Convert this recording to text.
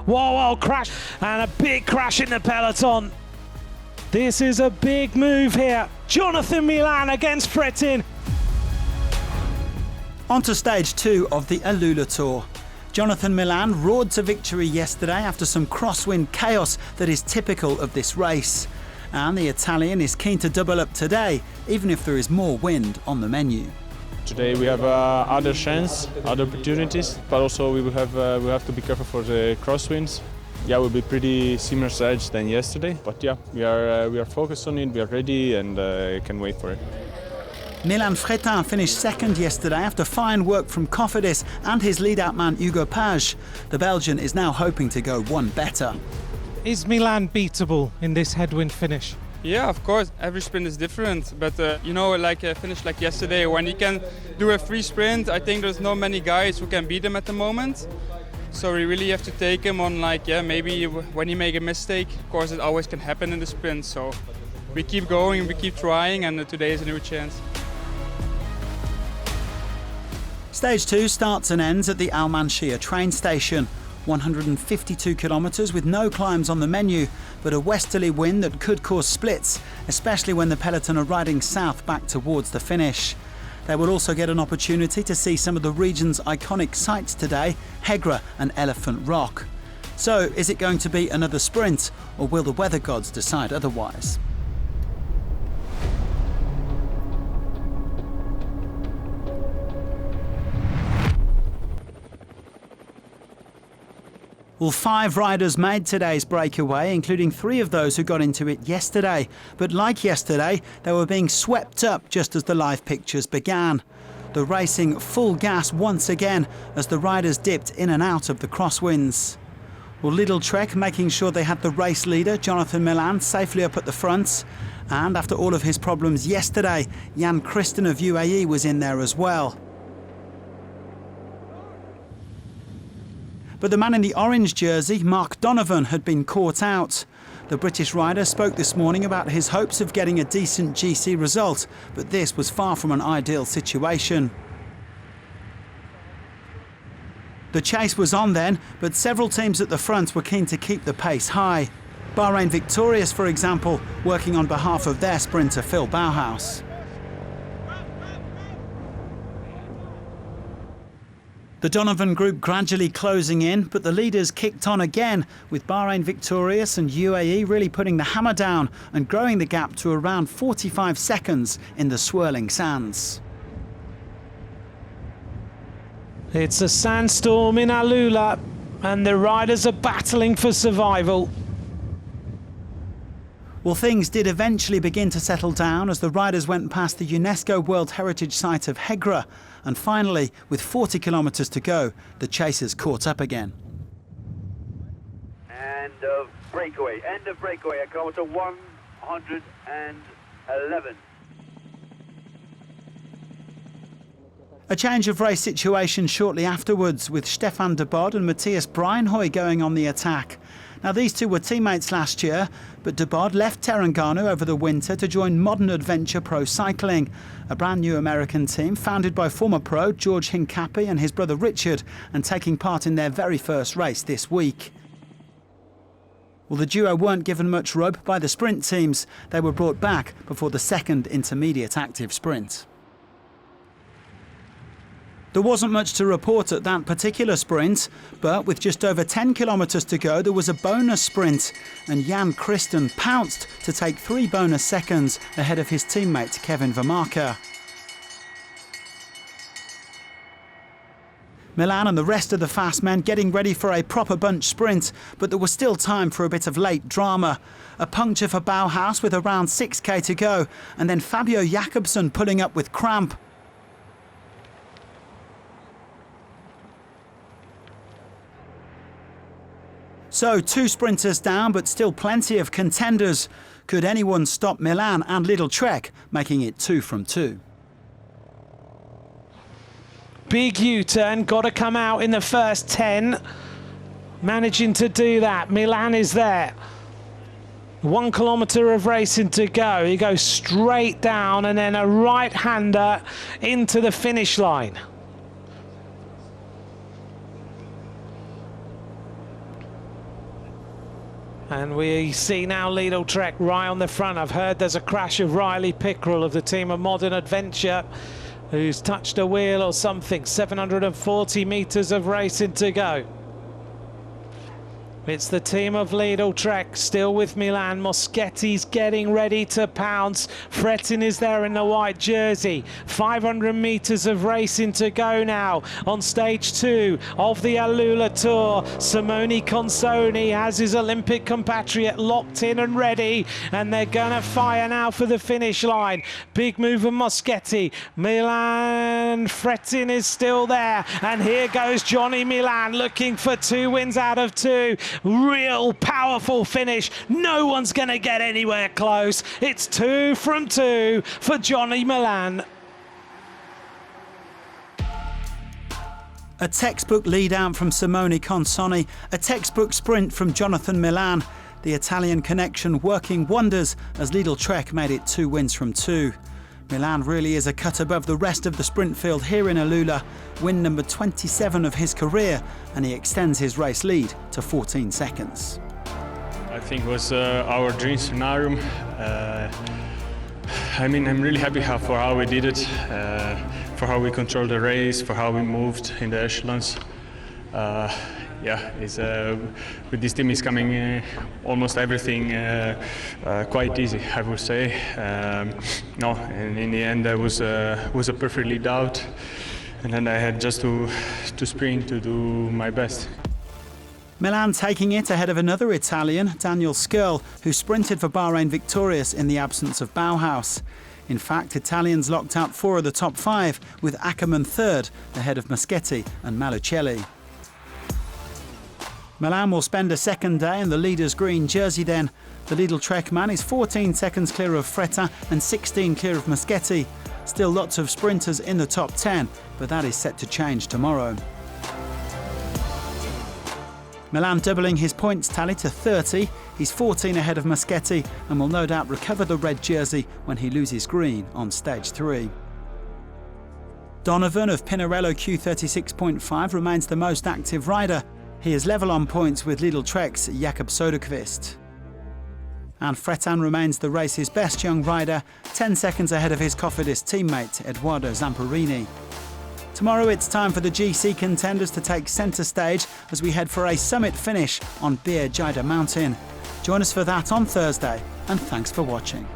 Whoa, whoa, crash, and a big crash in the peloton. This is a big move here. Jonathan Milan against Fretin. On to stage 2 of the AlUla Tour. Jonathan Milan roared to victory yesterday after some crosswind chaos that is typical of this race. And the Italian is keen to double up today, even if there is more wind on the menu. Today we have other chance, other opportunities, but also we have to be careful for the crosswinds. Yeah, we'll be pretty similar sides than yesterday, but yeah, we are focused on it, we are ready, and can wait for it. Milan Fretin finished second yesterday after fine work from Cofidis and his lead-out man Hugo Page. The Belgian is now hoping to go one better. Is Milan beatable in this headwind finish? Yeah, of course, every sprint is different, but you know, like a finish like yesterday, when he can do a free sprint, I think there's not many guys who can beat him at the moment. So we really have to take him on, like, yeah, maybe when he make a mistake, of course it always can happen in the sprint, so we keep going, we keep trying, and today is a new chance. Stage 2 starts and ends at the Al Manshia train station. 152 kilometres with no climbs on the menu, but a westerly wind that could cause splits, especially when the peloton are riding south back towards the finish. They will also get an opportunity to see some of the region's iconic sights today, Hegra and Elephant Rock. So, is it going to be another sprint, or will the weather gods decide otherwise? Well, 5 riders made today's breakaway, including 3 of those who got into it yesterday. But like yesterday, they were being swept up just as the live pictures began. The racing full gas once again as the riders dipped in and out of the crosswinds. Well, Lidl Trek making sure they had the race leader, Jonathan Milan, safely up at the front. And after all of his problems yesterday, Jan Christen of UAE was in there as well. But the man in the orange jersey, Mark Donovan, had been caught out. The British rider spoke this morning about his hopes of getting a decent GC result, but this was far from an ideal situation. The chase was on then, but several teams at the front were keen to keep the pace high. Bahrain Victorious, for example, working on behalf of their sprinter Phil Bauhaus. The Donovan group gradually closing in, but the leaders kicked on again, with Bahrain Victorious and UAE really putting the hammer down and growing the gap to around 45 seconds in the swirling sands. It's a sandstorm in AlUla, and the riders are battling for survival. Well, things did eventually begin to settle down as the riders went past the UNESCO World Heritage Site of Hegra, and finally, with 40 kilometres to go, the chasers caught up again. End of breakaway at kilometre 111. A change of race situation shortly afterwards, with Stefan de Bod and Matthias Breinhoy going on the attack. Now, these two were teammates last year, but de Bod left Terengganu over the winter to join Modern Adventure Pro Cycling, a brand new American team founded by former pro George Hincapie and his brother Richard, and taking part in their very first race this week. Well, the duo weren't given much rub by the sprint teams. They were brought back before the second intermediate active sprint. There wasn't much to report at that particular sprint, but with just over 10 kilometres to go, there was a bonus sprint, and Jan Christen pounced to take 3 bonus seconds ahead of his teammate Kevin Vermaker. Milan and the rest of the fast men getting ready for a proper bunch sprint, but there was still time for a bit of late drama. A puncture for Bauhaus with around 6k to go, and then Fabio Jakobsen pulling up with cramp. So 2 sprinters down, but still plenty of contenders. Could anyone stop Milan and Lidl Trek, making it 2 from 2? Big U-turn, got to come out in the first 10. Managing to do that. Milan is there. 1 kilometre of racing to go. He goes straight down and then a right-hander into the finish line. And we see now Lidl Trek right on the front. I've heard there's a crash of Riley Pickerel of the team of Modern Adventure, who's touched a wheel or something. 740 metres of racing to go. It's the team of Lidl Trek still with Milan. Moschetti's getting ready to pounce. Frettin is there in the white jersey. 500 metres of racing to go now on stage 2 of the AlUla Tour. Simone Consoni has his Olympic compatriot locked in and ready, and they're gonna fire now for the finish line. Big move of Moschetti. Milan Frettin is still there, and here goes Johnny Milan looking for 2 wins out of 2. Real powerful finish. No one's going to get anywhere close. It's 2 from 2 for Johnny Milan. A textbook lead out from Simone Consoni, a textbook sprint from Jonathan Milan. The Italian connection working wonders as Lidl Trek made it 2 wins from 2. Milan really is a cut above the rest of the sprint field here in AlUla, win number 27 of his career, and he extends his race lead to 14 seconds. I think it was our dream scenario. I mean, I'm really happy for how we did it, for how we controlled the race, for how we moved in the echelons. Yeah, with this team is coming almost everything quite easy, I would say. No, and in the end, I was a perfect lead out, and then I had just to sprint to do my best. Milan taking it ahead of another Italian, Daniel Skirl, who sprinted for Bahrain victorious in the absence of Bauhaus. In fact, Italians locked out 4 of the top 5, with Ackermann third, ahead of Moschetti and Malucelli. Milan will spend a second day in the leader's green jersey then. The Lidl Trek man is 14 seconds clear of Fretta and 16 clear of Moschetti. Still lots of sprinters in the top 10, but that is set to change tomorrow. Milan doubling his points tally to 30. He's 14 ahead of Moschetti and will no doubt recover the red jersey when he loses green on stage 3. Donovan of Pinarello Q36.5 remains the most active rider. He is level on points with Lidl Trek's Jakob Söderqvist. And Frettin remains the race's best young rider, 10 seconds ahead of his Cofidis teammate Edoardo Zamparini. Tomorrow it's time for the GC contenders to take centre stage as we head for a summit finish on Bir Jida Mountain. Join us for that on Thursday, and thanks for watching.